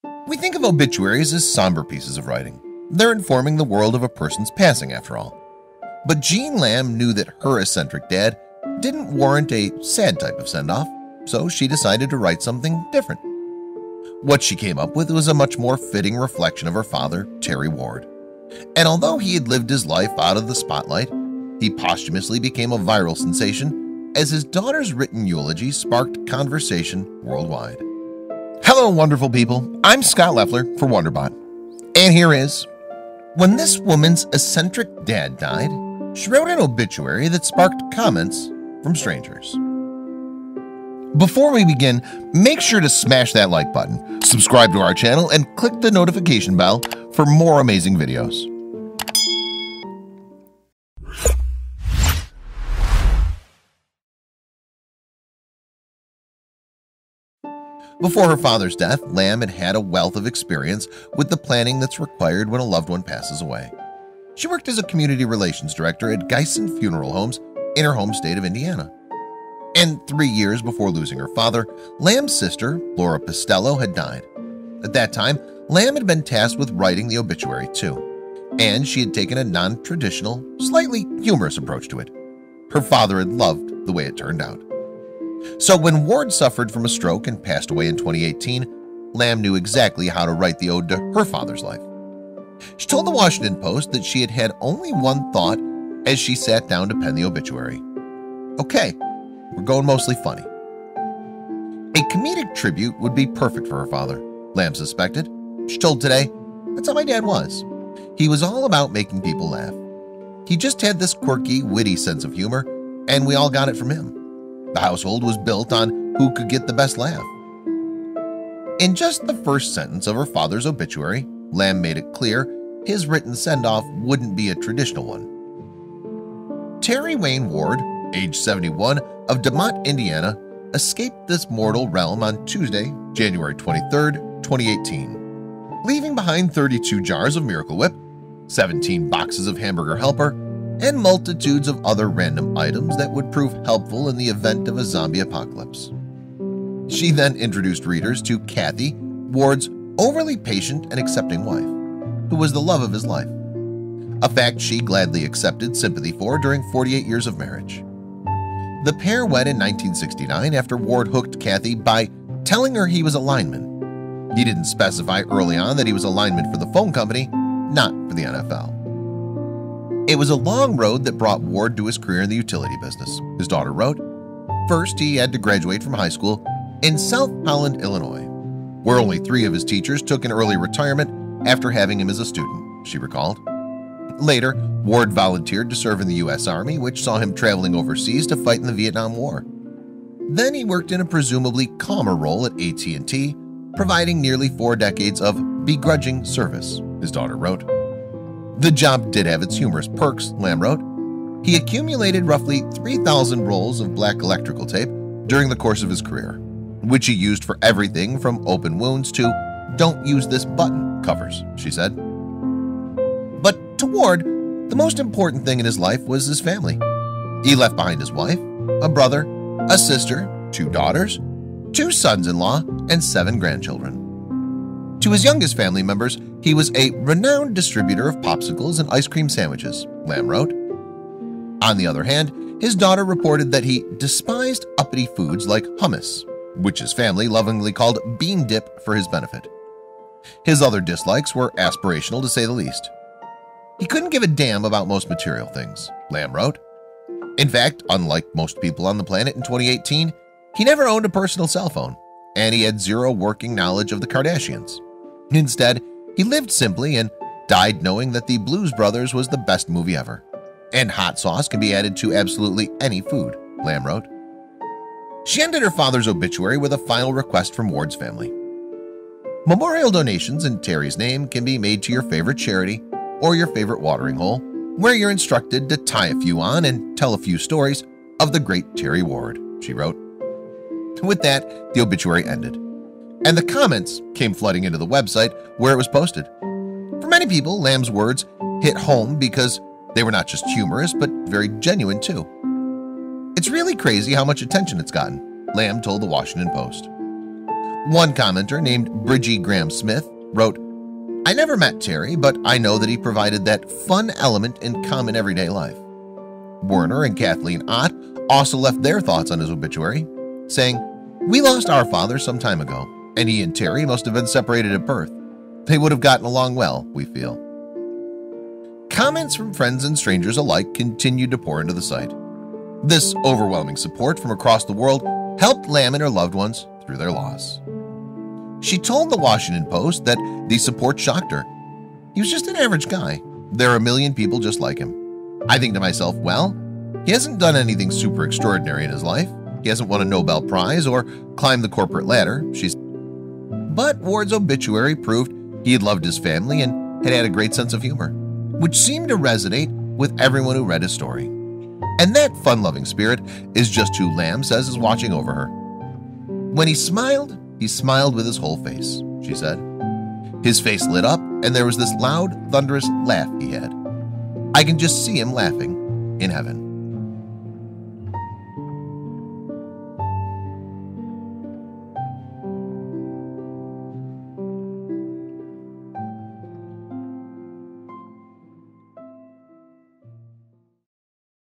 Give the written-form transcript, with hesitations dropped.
We think of obituaries as somber pieces of writing. They're informing the world of a person's passing, after all. But Jean Lamb knew that her eccentric dad didn't warrant a sad type of send-off, so she decided to write something different. What she came up with was a much more fitting reflection of her father, Terry Ward. And although he had lived his life out of the spotlight, he posthumously became a viral sensation as his daughter's written eulogy sparked conversation worldwide. Hello, wonderful people. I'm Scott Leffler for WonderBot. And here is, when this woman's eccentric dad died, she wrote an obituary that sparked comments from strangers. Before we begin, make sure to smash that like button, subscribe to our channel, and click the notification bell for more amazing videos. Before her father's death, Lamb had had a wealth of experience with the planning that's required when a loved one passes away. She worked as a community relations director at Geisen Funeral Homes in her home state of Indiana. And 3 years before losing her father, Lamb's sister, Laura Pistello, had died. At that time, Lamb had been tasked with writing the obituary too, and she had taken a non-traditional, slightly humorous approach to it. Her father had loved the way it turned out. So when Ward suffered from a stroke and passed away in 2018, Lamb knew exactly how to write the ode to her father's life. She told the Washington Post that she had had only one thought as she sat down to pen the obituary. Okay, we're going mostly funny. A comedic tribute would be perfect for her father, Lamb suspected. She told Today, "That's how my dad was. He was all about making people laugh. He just had this quirky, witty sense of humor, and we all got it from him. The household was built on who could get the best laugh." In just the first sentence of her father's obituary, Lamb made it clear his written send-off wouldn't be a traditional one. Terry Wayne Ward, age 71, of DeMont, Indiana, escaped this mortal realm on Tuesday, January 23, 2018, leaving behind 32 jars of Miracle Whip, 17 boxes of Hamburger Helper, and multitudes of other random items that would prove helpful in the event of a zombie apocalypse. She then introduced readers to Kathy, Ward's overly patient and accepting wife, who was the love of his life, a fact she gladly accepted sympathy for during 48 years of marriage. The pair wed in 1969 after Ward hooked Kathy by telling her he was a lineman. He didn't specify early on that he was a lineman for the phone company, not for the NFL. It was a long road that brought Ward to his career in the utility business, his daughter wrote. First, he had to graduate from high school in South Holland, Illinois, where only 3 of his teachers took an early retirement after having him as a student, she recalled. Later, Ward volunteered to serve in the U.S. Army, which saw him traveling overseas to fight in the Vietnam War. Then he worked in a presumably calmer role at AT&T, providing nearly 4 decades of begrudging service, his daughter wrote. The job did have its humorous perks, Lamb wrote. He accumulated roughly 3,000 rolls of black electrical tape during the course of his career, which he used for everything from open wounds to "don't use this button" covers, she said. But to Ward, the most important thing in his life was his family. He left behind his wife, a brother, a sister, 2 daughters, 2 sons-in-law, and 7 grandchildren. To his youngest family members, he was a renowned distributor of popsicles and ice cream sandwiches, Lamb wrote. On the other hand, his daughter reported that he despised uppity foods like hummus, which his family lovingly called bean dip for his benefit. His other dislikes were aspirational, to say the least. He couldn't give a damn about most material things, Lamb wrote. In fact, unlike most people on the planet in 2018, he never owned a personal cell phone, and he had 0 working knowledge of the Kardashians. Instead, he lived simply and died knowing that The Blues Brothers was the best movie ever. And hot sauce can be added to absolutely any food, Lamb wrote. She ended her father's obituary with a final request from Ward's family. Memorial donations in Terry's name can be made to your favorite charity or your favorite watering hole, where you're instructed to tie a few on and tell a few stories of the great Terry Ward, she wrote. With that, the obituary ended, and the comments came flooding into the website where it was posted. For many people, Lamb's words hit home because they were not just humorous, but very genuine too. It's really crazy how much attention it's gotten, Lamb told the Washington Post. One commenter named Bridgie Graham Smith wrote, "I never met Terry, but I know that he provided that fun element in common everyday life." Werner and Kathleen Ott also left their thoughts on his obituary, saying, "We lost our father some time ago, and he and Terry must have been separated at birth. They would have gotten along well, we feel." Comments from friends and strangers alike continued to pour into the site. This overwhelming support from across the world helped Lamb and her loved ones through their loss. She told the Washington Post that the support shocked her. "He was just an average guy. There are a million people just like him. I think to myself, well, he hasn't done anything super extraordinary in his life. He hasn't won a Nobel Prize or climbed the corporate ladder," she said. But Ward's obituary proved he had loved his family and had had a great sense of humor, which seemed to resonate with everyone who read his story. And that fun-loving spirit is just who Lamb says is watching over her. "When he smiled with his whole face," she said. "His face lit up, and there was this loud, thunderous laugh he had. I can just see him laughing in heaven."